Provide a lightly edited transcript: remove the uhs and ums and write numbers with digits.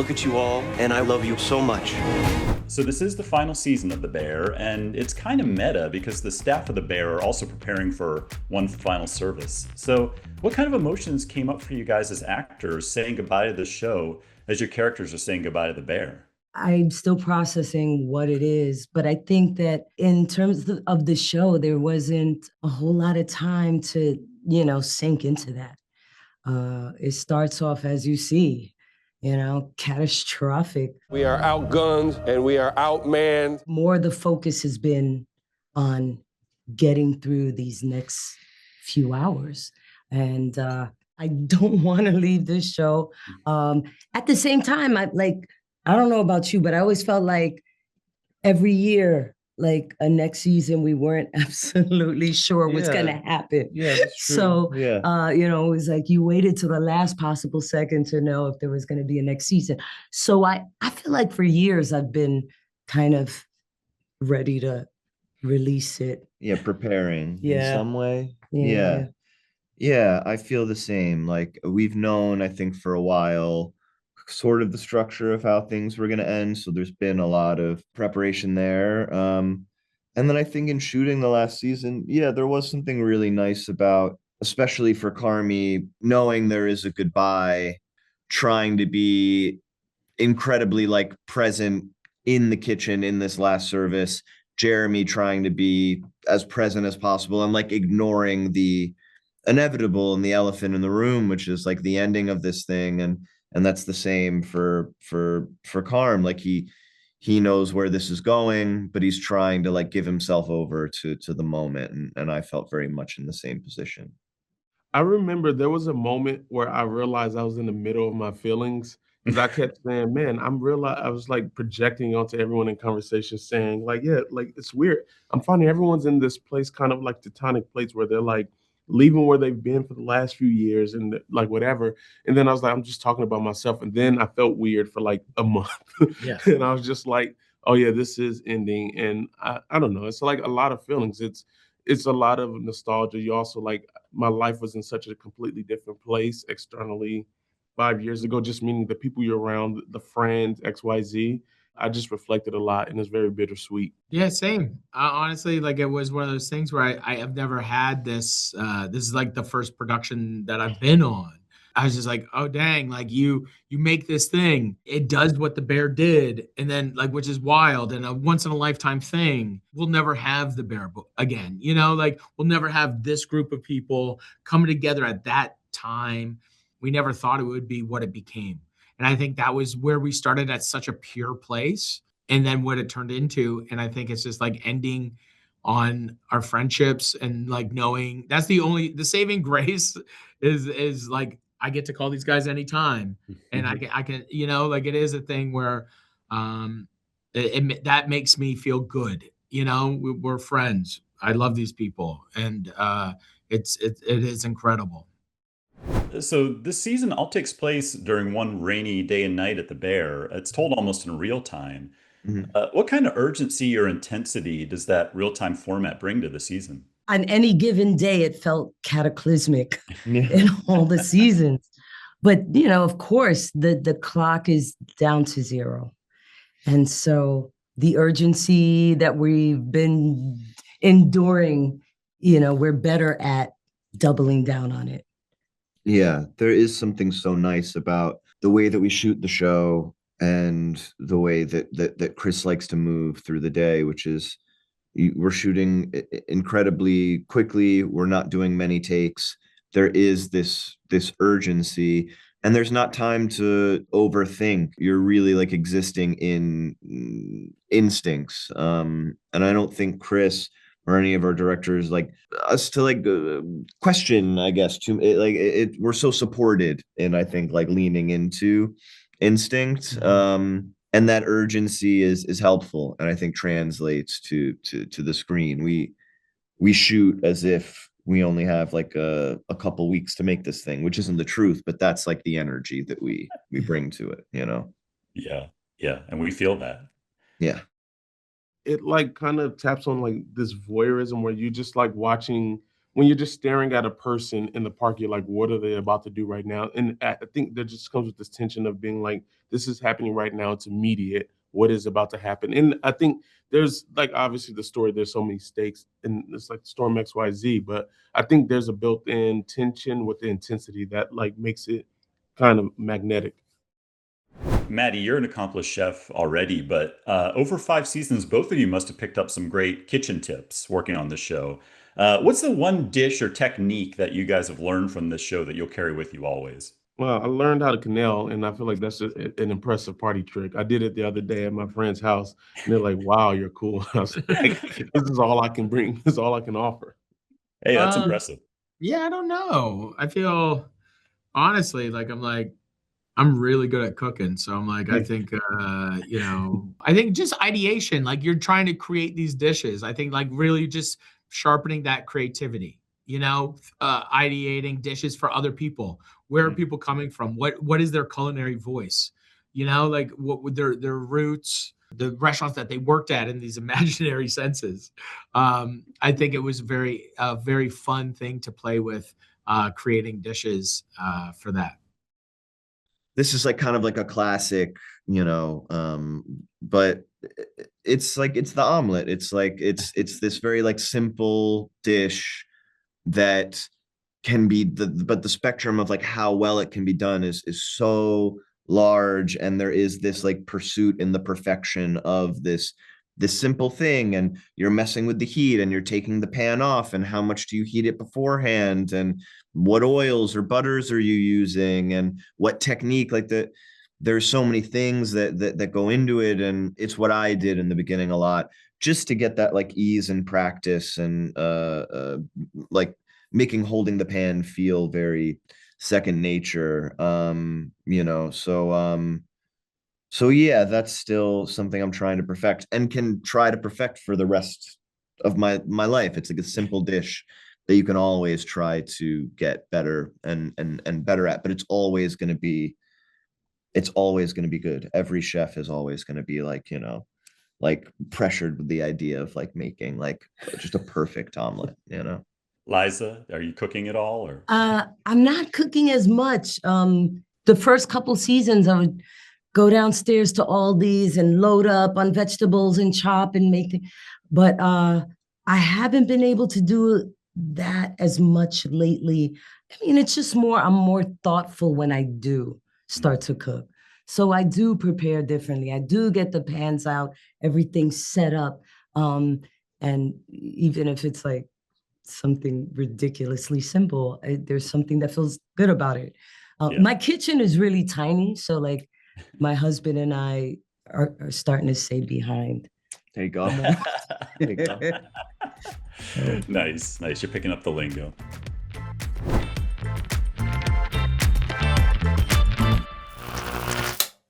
look at you all, and I love you so much. So this is the final season of The Bear, and it's kind of meta because the staff of The Bear are also preparing for one final service. So what kind of emotions came up for you guys as actors saying goodbye to the show as your characters are saying goodbye to The Bear? I'm still processing what it is, but I think that in terms of the show, there wasn't a whole lot of time to, sink into that. It starts off, as you see, catastrophic. We are outgunned and we are outmanned. More the focus has been on getting through these next few hours. And I don't want to leave this show. At the same time, I don't know about you, but I always felt like every year, like a next season, we weren't absolutely sure what's going to happen. Yeah, that's true. So, yeah. It was like you waited till the last possible second to know if there was going to be a next season. So I feel like for years I've been kind of ready to release it. Yeah, preparing Yeah. in some way. Yeah. Yeah, I feel the same. Like we've known, I think, for a while, sort of the structure of how things were going to end. So there's been a lot of preparation there. And then I think in shooting the last season, there was something really nice about, especially for Carmy, knowing there is a goodbye, trying to be incredibly like present in the kitchen in this last service. Jeremy trying to be as present as possible and like ignoring the inevitable and the elephant in the room, which is like the ending of this thing. And that's the same for Carm. Like he knows where this is going, but he's trying to like give himself over to the moment. And I felt very much in the same position. I remember there was a moment where I realized I was in the middle of my feelings because I kept saying, man, I was like projecting onto everyone in conversation saying like, yeah, like it's weird. I'm finding everyone's in this place kind of like tectonic plates where they're like leaving where they've been for the last few years and like whatever. And then I was like, I'm just talking about myself. And then I felt weird for like a month. Yeah. And I was just like, oh yeah, this is ending. And I don't know. It's like a lot of feelings. It's a lot of nostalgia. You also like, my life was in such a completely different place externally 5 years ago, just meaning the people you're around, the friends, XYZ. I just reflected a lot and it's very bittersweet. Yeah, same. Honestly, like it was one of those things where I have never had this. This is like the first production that I've been on. I was just like, oh dang, like you make this thing. It does what the Bear did, and then like, which is wild and a once in a lifetime thing. We'll never have the Bear again. Like we'll never have this group of people coming together at that time. We never thought it would be what it became. And I think that was where we started at such a pure place and then what it turned into. And I think it's just like ending on our friendships and like knowing that's the saving grace is like, I get to call these guys anytime. And I can, like it is a thing where that makes me feel good. We're friends. I love these people. And it is incredible. So this season all takes place during one rainy day and night at the Bear. It's told almost in real time. Mhm. What kind of urgency or intensity does that real-time format bring to the season? On any given day, it felt cataclysmic Yeah. in all the seasons. But, of course, the clock is down to zero. And so the urgency that we've been enduring, we're better at doubling down on it. Yeah, there is something so nice about the way that we shoot the show and the way that Chris likes to move through the day, which is we're shooting incredibly quickly. We're not doing many takes. There is this urgency, and there's not time to overthink. You're really like existing in instincts. And I don't think Chris or any of our directors like us to like question, I guess, we're so supported in, I think, like leaning into instinct. And that urgency is helpful, and I think translates to the screen. We shoot as if we only have like a couple weeks to make this thing, which isn't the truth, but that's like the energy that we bring to it, Yeah, and we feel that. Yeah. It like kind of taps on like this voyeurism where you just like watching when you're just staring at a person in the park, you're like, what are they about to do right now? And I think that just comes with this tension of being like, this is happening right now. It's immediate. What is about to happen? And I think there's like, obviously the story, there's so many stakes and it's like Storm XYZ, but I think there's a built-in tension with the intensity that like makes it kind of magnetic. Matty, you're an accomplished chef already, but over 5 seasons, both of you must have picked up some great kitchen tips working on this show. What's the one dish or technique that you guys have learned from this show that you'll carry with you always? Well, I learned how to canal, and I feel like that's an impressive party trick. I did it the other day at my friend's house, and they're like, "Wow, you're cool." I was like, "This is all I can bring. This is all I can offer." Hey, that's Um, impressive. yeah, I don't know. I feel honestly I'm really good at cooking. So I'm like, I think, I think just ideation, like you're trying to create these dishes. I think like really just sharpening that creativity, ideating dishes for other people. Where are people coming from? What is their culinary voice? Like what would their roots, the restaurants that they worked at in these imaginary senses. I think it was very fun thing to play with, creating dishes for that. This is like kind of like a classic, but it's like it's the omelet. It's like it's this very like simple dish that can be but the spectrum of like how well it can be done is so large, and there is this like pursuit in the perfection of this simple thing, and you're messing with the heat, and you're taking the pan off, and how much do you heat it beforehand, and what oils or butters are you using, and what technique, like there's so many things that go into it. And it's what I did in the beginning a lot, just to get that like ease and practice, and like making holding the pan feel very second nature. So yeah, that's still something I'm trying to perfect, and can try to perfect for the rest of my life. It's like a simple dish that you can always try to get better and better at, but it's always going to be good. Every chef is always going to be like pressured with the idea of like making like just a perfect omelet. Liza, are you cooking at all or? I'm not cooking as much. The first couple seasons, I would go downstairs to Aldi's and load up on vegetables and chop and make it. But I haven't been able to do that as much lately. I mean, it's just I'm more thoughtful when I do start to cook. So I do prepare differently. I do get the pans out, everything set up. And even if it's like something ridiculously simple, there's something that feels good about it. My kitchen is really tiny. So like my husband and I are starting to stay behind. There you go. Nice. You're picking up the lingo.